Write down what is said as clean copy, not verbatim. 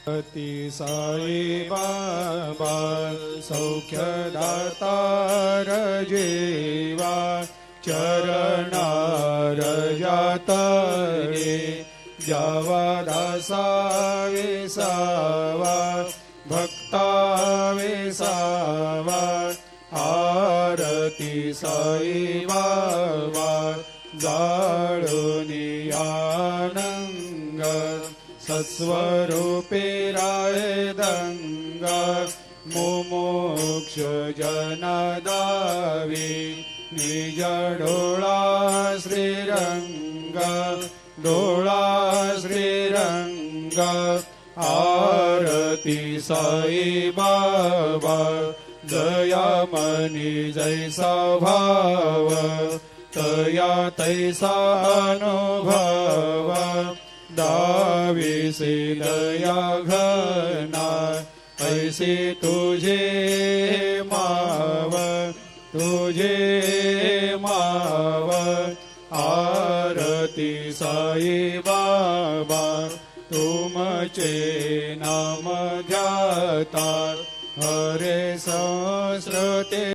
अति साई बाबा सौख्यदातार जेवा चरणार जातरे जावा दासा विसावा भक्ता विसावा आरती साई बाबा जाळुनी आनंग सत्स्वरूपे राय दंग मुमुक्ष जनदावी निज डोळा श्रीरंग डोळा श्रीरंग आरती साई बाबा जया मनी जैसा भाव तया तैसा अनुभव दाविसे दया घना ऐसे तुझे माव आरती साई बाबा तुमचे नाम ध्याता हरे सहस्रते